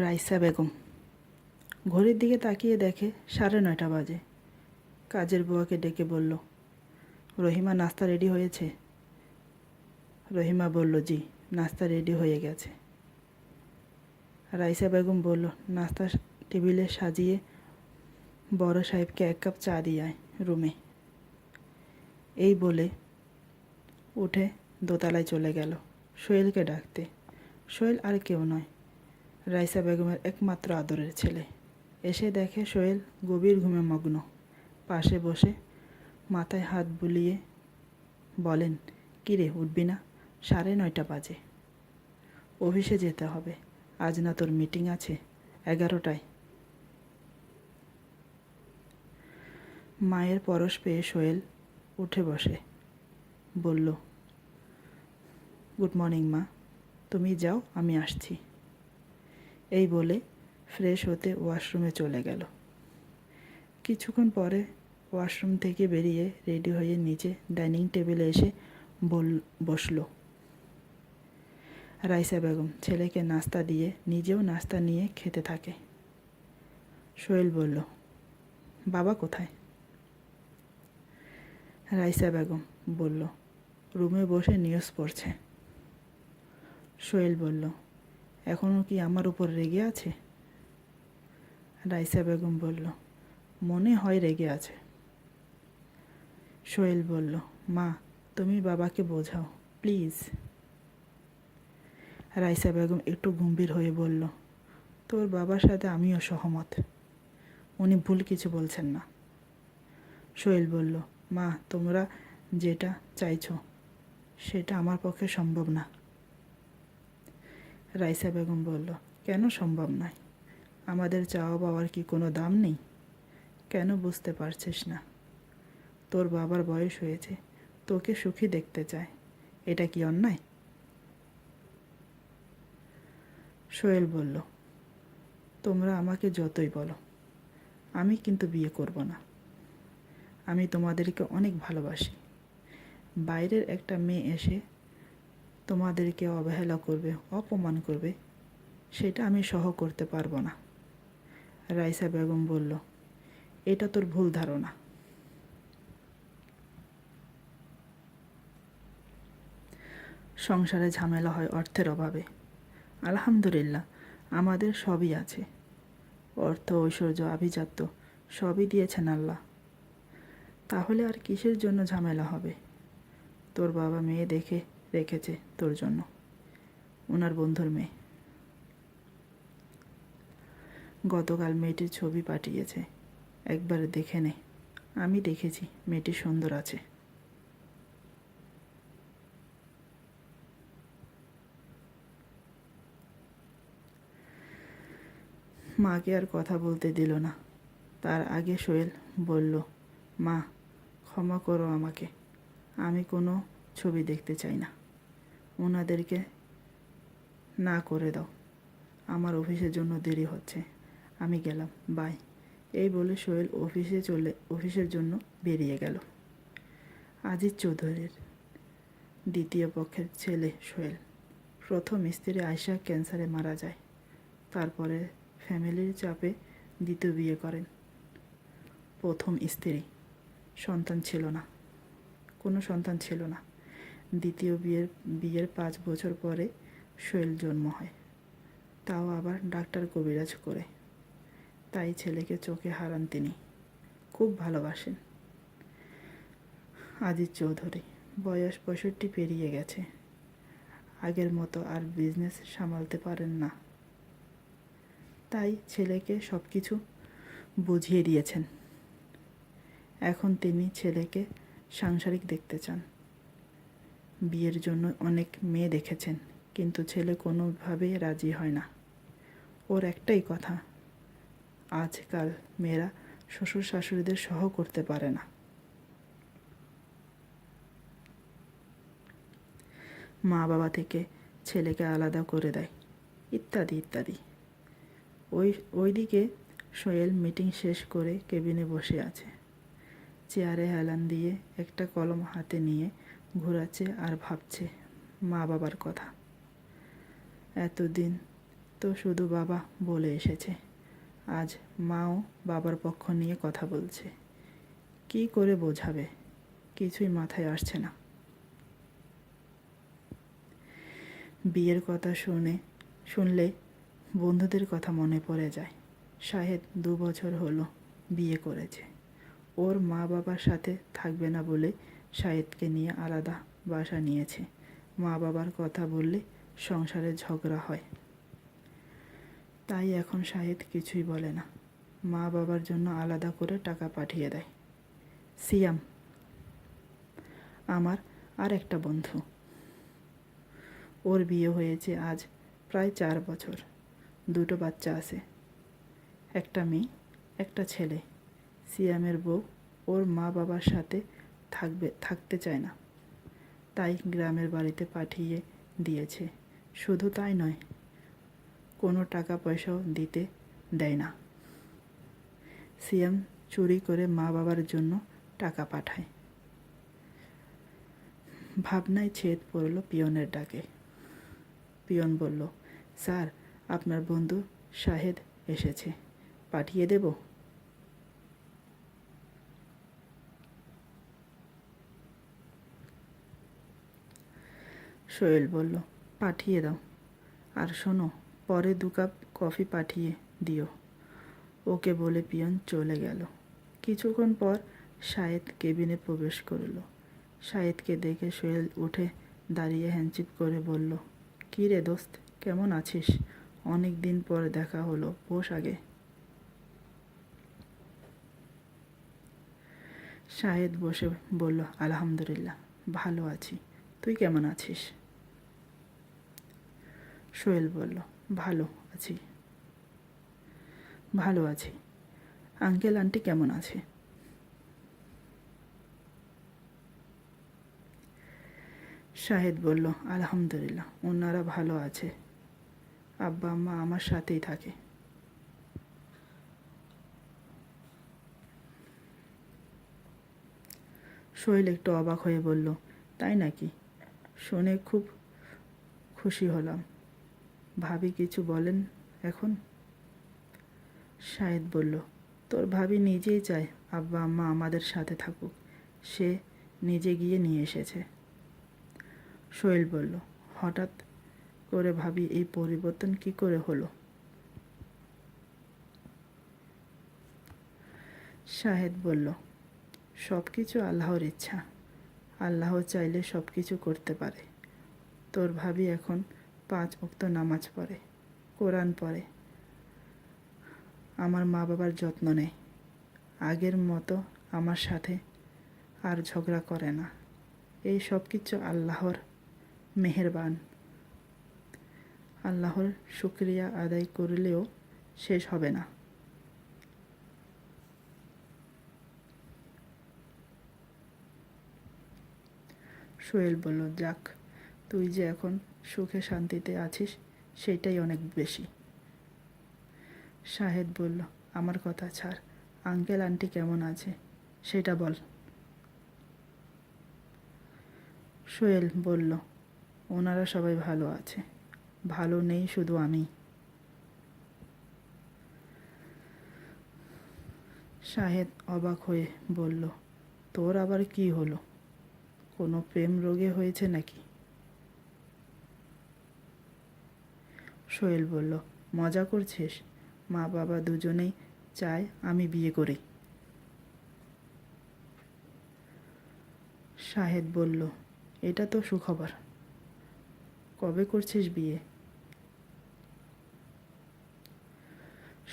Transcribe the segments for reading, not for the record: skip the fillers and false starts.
রাইসা বেগম ঘড়ির দিকে তাকিয়ে দেখে 9:30 বাজে। কাজের বুয়াকে ডেকে বলল, রহিমা নাস্তা রেডি হয়েছে? রহিমা বলল, জি, নাস্তা রেডি হয়ে গেছে। রাইসা বেগম বলল, নাস্তা টেবিলে সাজিয়ে বড় সাহেবকে 1 কাপ চা দিয়ে আয় রুমে। এই বলে উঠে দোতলায় চলে গেল সোহেলকে ডাকতে। সোহেল আর কেউ নয়, রাইসা বেগমের একমাত্র আদরের ছেলে। এসে দেখে সোহেল গভীর ঘুমে মগ্ন। পাশে বসে মাথায় হাত বুলিয়ে বলেন, কিরে উঠবি না? 9:30 বাজে। অফিসে যেতে হবে। আজ না তোর মিটিং আছে 11টায়? মায়ের পরশ পেয়ে সোহেল উঠে বসে বলল, গুড মর্নিং মা, তুমি যাও, আমি আসছি। এই বলে ফ্রেশ হতে ওয়াশরুমে চলে গেল। কিছুক্ষণ পরে ওয়াশরুম থেকে বেরিয়ে রেডি হয়ে নিচে ডাইনিং টেবিলে এসে বসল। রাইসা বেগম ছেলেকে নাস্তা দিয়ে নিজেও নাস্তা নিয়ে খেতে থাকে। সোহেল বলল, বাবা কোথায়? রাইসা বেগম বলল, রুমে বসে নিউজ পড়ছে। সোহেল বলল, এখনও কি আমার উপর রেগে আছে? রাইসা বেগম বলল, মনে হয় রেগে আছে। সোহেল বলল, মা তুমি বাবাকে বোঝাও প্লিজ। রাইসা বেগম একটু গম্ভীর হয়ে বলল, তোর বাবার সাথে আমিও সহমত, উনি ভুল কিছু বলছেন না। সোহেল বলল, মা তোমরা যেটা চাইছো সেটা আমার পক্ষে সম্ভব না। রাইসা বেগম বলল, কেন সম্ভব নয়? আমাদের চাওয়া পাওয়ার কি কোনো দাম নেই? কেন বুঝতে পারছিস না? তোর বাবার বয়স হয়েছে, তোকে সুখী দেখতে চায়, এটা কি অন্যায়? সোহেল বলল, তোমরা আমাকে যতই বলো, আমি কিন্তু বিয়ে করব না। আমি তোমাদেরকে অনেক ভালোবাসি। বাইরের একটা মেয়ে এসে তোমাদেরকে অবহেলা করবে, অপমান করবে, সেটা আমি সহ করতে পারবো না। রাইসা বেগম বলল, এটা তোর ভুল ধারণা। সংসারে ঝামেলা হয় অর্থের অভাবে। আলহামদুলিল্লাহ আমাদের সবই আছে। অর্থ, ঐশ্বর্য, আভিজাত্য সবই দিয়েছেন আল্লাহ। তাহলে আর কিসের জন্য ঝামেলা হবে? তোর বাবা মেয়ে দেখে রেখেছে তোর জন্য, ওনার বন্ধুর মেয়ে। গতকাল মেয়েটির ছবি পাঠিয়েছে, একবার দেখে নে। আমি দেখেছি, মেয়েটি সুন্দর আছে। মাকে আর কথা বলতে দিল না। তার আগে সোহেল বলল, মা ক্ষমা করো আমাকে, আমি কোনো ছবি দেখতে চাই না। ওনাদেরকে না করে দাও, আমার অফিসের জন্য দেরি হচ্ছে, আমি গেলাম, বাই। এই বলে সোহেল অফিসের জন্য বেরিয়ে গেল। আজিজ চৌধুরীর দ্বিতীয় পক্ষের ছেলে সোহেল। প্রথম স্ত্রী আয়শা ক্যান্সারে মারা যায়। তারপরে ফ্যামিলির চাপে দ্বিতীয় বিয়ে করেন। প্রথম স্ত্রী সন্তান ছিল না, কোনো সন্তান ছিল না। দ্বিতীয় বিয়ের 5 বছর পরে সোহেল জন্ম হয়, তাও আবার ডাক্তার কবিরাজ করে। তাই ছেলেকে চোখে হারান তিনি। খুব ভালোবাসেন। আজিজ চৌধুরী বয়স 65 পেরিয়ে গেছে। আগের মতো আর বিজনেস সামলাতে পারেন না, তাই ছেলেকে সব কিছু বুঝিয়ে দিয়েছেন। এখন তিনি ছেলেকে সাংসারিক দেখতে চান। বিয়ের জন্য অনেক মেয়ে দেখেছেন, কিন্তু ছেলে কোনোভাবেই রাজি হয় না। ওর একটাই কথা, আজকাল মেয়েরা শ্বশুর শাশুড়িদের সহ করতে পারে না। মা বাবা থেকে ছেলেকে আলাদা করে দেয়, ইত্যাদি ইত্যাদি। ওইদিকে সোহেল মিটিং শেষ করে কেবিনে বসে আছে। চেয়ারে হেলান দিয়ে একটা কলম হাতে নিয়ে ঘোরাচ্ছে আর ভাবছে মা বাবার কথা। এতদিন তো শুধু বাবা বলে এসেছে। আজ মাও বাবার পক্ষ নিয়ে কথা বলছে। কি করে বোঝাবে? কিছুই মাথায় আসছে না। বিয়ের কথা শুনলে বন্ধুদের কথা মনে পড়ে যায়। শাহেদ 2 বছর হলো বিয়ে করেছে। ওর মা বাবার সাথে থাকবে না বলে শাহেদকে নিয়ে আলাদা বাসা নিয়েছে। মা বাবার কথা বললে সংসারে ঝগড়া হয়। তাই এখন শাহেদ কিছুই বলে না। মা বাবার জন্য আলাদা করে টাকা পাঠিয়ে দেয়। সিয়াম আমার আর একটা বন্ধু। ওর বিয়ে হয়েছে আজ প্রায় 4 বছর। 2টো বাচ্চা আছে, একটা মেয়ে একটা ছেলে। সিয়ামের বউ ওর মা বাবার সাথে থাকতে চায় না, তাই গ্রামের বাড়িতে পাঠিয়ে দিয়েছে। শুধু তাই নয়, কোনো টাকা পয়সাও দিতে দেয় না। সিয়াম চুরি করে মা বাবার জন্য টাকা পাঠায়। ভাবনায় ছেদ পড়ল পিয়নের ডাকে। পিয়ন বলল, স্যার, আপনার বন্ধু শাহেদ এসেছে, পাঠিয়ে দেব? সোহেল বলল, পাঠিয়ে দাও। আর শোনো, পরে 2 কাপ কফি পাঠিয়ে দিও। ওকে বলে পিয়ন চলে গেল। কিছুক্ষণ পর শাহেদ কেবিনে প্রবেশ করল। শাহেদকে দেখে সোহেল উঠে দাঁড়িয়ে হ্যান্ডশেক করে বলল, কী রে দোস্ত, কেমন আছিস? অনেক দিন পর দেখা হলো, বস আগে। শাহেদ বসে বলল, আলহামদুলিল্লাহ, ভালো আছি। তুই কেমন আছিস? সোহেল বলল, ভালো আছি। আঙ্কেল আন্টি কেমন আছে? শাহেদ বলল, আলহামদুলিল্লাহ, ওনারা ভালো আছে। আব্বা আম্মা আমার সাথেই থাকে। সোহেল একটু অবাক হয়ে বলল, তাই নাকি? শুনে খুব খুশি হলাম। ভাবি কিছু বলেন এখন? শাহেদ বলল, তোর ভাবি নিজেই চায় আব্বা আম্মা আমাদের সাথে থাকুক। সে নিজে গিয়ে নিয়ে এসেছে। সোহেল বলল, হঠাৎ করে ভাবি এই পরিবর্তন কি করে হলো? শাহেদ বলল, সব কিছু আল্লাহর ইচ্ছা। আল্লাহ চাইলে সব কিছু করতে পারে। তোর ভাবি এখন 5 ওয়াক্ত নামাজ পড়ে, কোরআন পড়ে, আমার মা বাবার যত্ন নেয়। আগের মতো আমার সাথে আর ঝগড়া করে না। এই সব কিছু আল্লাহর মেহেরবান। আল্লাহর শুকরিয়া আদায় করলেও শেষ হবে না। সোহেল বলল, যাক, তুই যে এখন সুখে শান্তিতে আছিস সেটাই অনেক বেশি। শাহেদ বলল, আমার কথা ছাড়, আঙ্কেল আন্টি কেমন আছে সেটা বল। সোহেল বলল, ওনারা সবাই ভালো আছে, ভালো নেই শুধু আমি। শাহেদ অবাক হয়ে বলল, তোর আবার কি হলো? কোনো প্রেম রোগে হয়েছে নাকি? সোহেল বলল, মজা করছিস? মা বাবা দুজনেই চায় আমি বিয়ে করি। শাহেদ বলল, এটা তো সুখবর। কবে করছিস বিয়ে?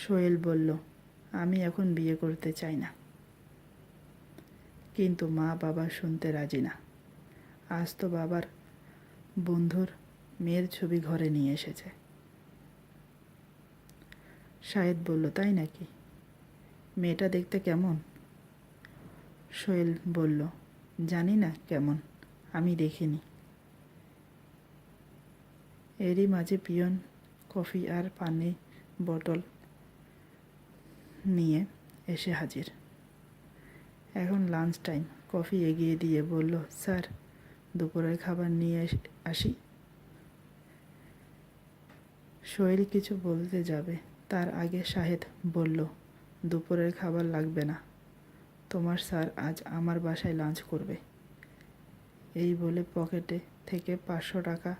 সোহেল বলল, আমি এখন বিয়ে করতে চাই না, কিন্তু মা বাবা শুনতে রাজি না। আজ তো বাবার বন্ধুর মেয়ের ছবি ঘরে নিয়ে এসেছে। শাহেদ বলল, তাই নাকি? মেয়েটা দেখতে কেমন? সোহেল বলল, জানি না কেমন, আমি দেখিনি। এরই মাঝে পিয়ন কফি আর পানি বোতল নিয়ে এসে হাজির। এখন লাঞ্চ টাইম। কফি এগিয়ে দিয়ে বলল, স্যার, দুপুরের খাবার নিয়ে আসি? সোহেল কিছু বলতে যাবে, তার আগে শাহেদ বলল, দুপুরের খাবার লাগবে না, তোমার স্যার আজ আমার বাসায় লাঞ্চ করবে। এই বলে পকেটে থেকে 500 টাকা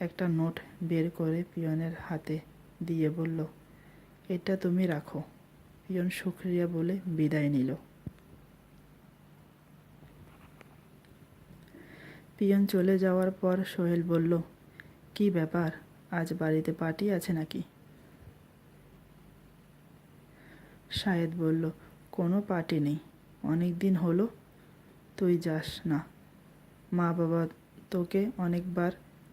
একটা নোট বের করে পিয়নের হাতে দিয়ে বলল, এটা তুমি রাখো। পিয়ন শুক্রিয়া বলে বিদায় নিল। পিয়ন চলে যাওয়ার পর সোহেল বলল, কি ব্যাপার, আজ বাড়িতে পার্টি আছে নাকি? শাহেদ বলল, কোনো পার্টি নেই, অনেক দিন হলো তুই যাস না। মা বাবা তোকে অনেকবার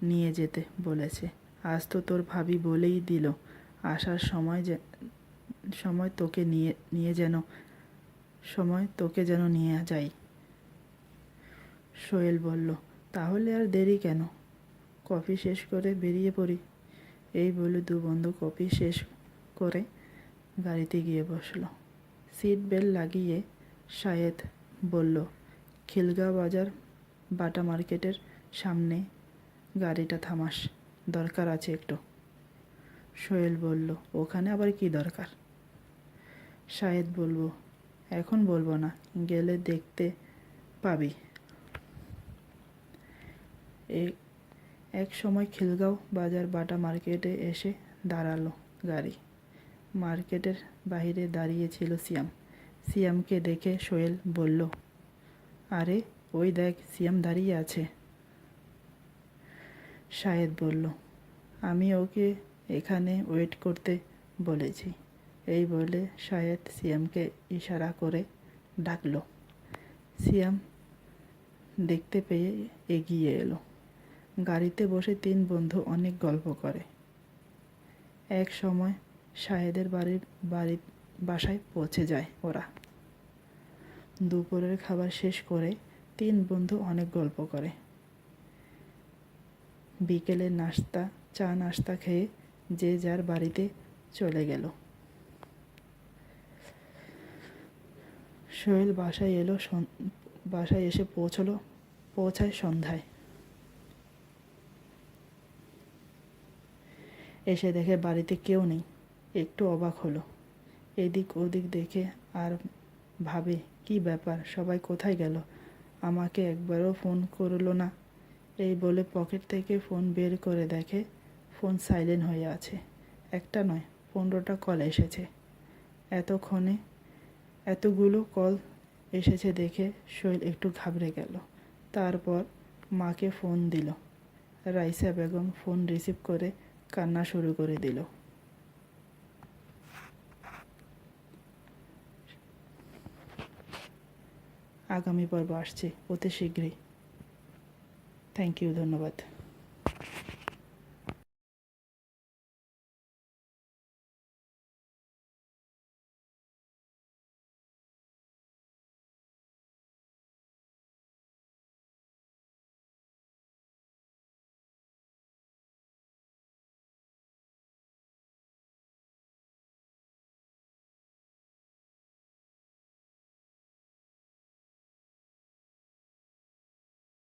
নিয়ে যেতে বলেছে, আজ তো তোর ভাবি বলেই দিল আসার সময় তোকে যেন নিয়ে যাই। সোহেল বলল, তাহলে আর দেরি কেন, কফি শেষ করে বেরিয়ে পড়ি। এই বলে দু বন্ধু কফি শেষ করে গাড়িতে গিয়ে বসল। সিট বেল্ট লাগিয়ে শাহেদ বলল, খিলগাঁও বাজার বাটা মার্কেটের সামনে গাড়িটা থামাস, দরকার আছে একটু। সোহেল বলল, ওখানে আবার কি দরকার? শাহেদ বলল, এখন বলবো না, গেলে দেখতে পাবি। এক সময় খিলগাঁও বাজার বাটা মার্কেটে এসে দাঁড়ালো গাড়ি। মার্কেটের বাইরে দাঁড়িয়ে ছিল সিয়াম। সিয়ামকে দেখে সোহেল বলল, আরে ওই দেখ, সিয়াম দাঁড়িয়ে আছে। শাহেদ বলল, আমি ওকে এখানে ওয়েট করতে বলেছি। এই বলে শাহেদ সিয়ামকে ইশারা করে ডাকল। সিয়াম দেখতে পেয়ে এগিয়ে এলো। গাড়িতে বসে 3 বন্ধু অনেক গল্প করে। এক সময় শাহেদের বাসায় পৌঁছে যায় ওরা। দুপুরের খাবার শেষ করে 3 বন্ধু অনেক গল্প করে। বিকেলে চা নাস্তা খেয়ে যে যার বাড়িতে চলে গেল। সোহেল বাসায় এসে পৌঁছায় সন্ধ্যায়। এসে দেখে বাড়িতে কেউ নেই। একটু অবাক হলো, এদিক ওদিক দেখে আর ভাবে, কি ব্যাপার, সবাই কোথায় গেল, আমাকে একবারও ফোন করলো না। এই বলে পকেট থেকে ফোন বের করে দেখে ফোন সাইলেন্ট হয়ে আছে। একটা নয়, 15টা কল এসেছে। এতক্ষণে এতগুলো কল এসেছে দেখে সোহেল একটু ঘাবড়ে গেল। তারপর মাকে ফোন দিল। রাইসা বেগম ফোন রিসিভ করে কান্না শুরু করে দিল। আগামী পর্ব আসছে অতি শীঘ্রই। থ্যাংক ইউ, ধন্যবাদ।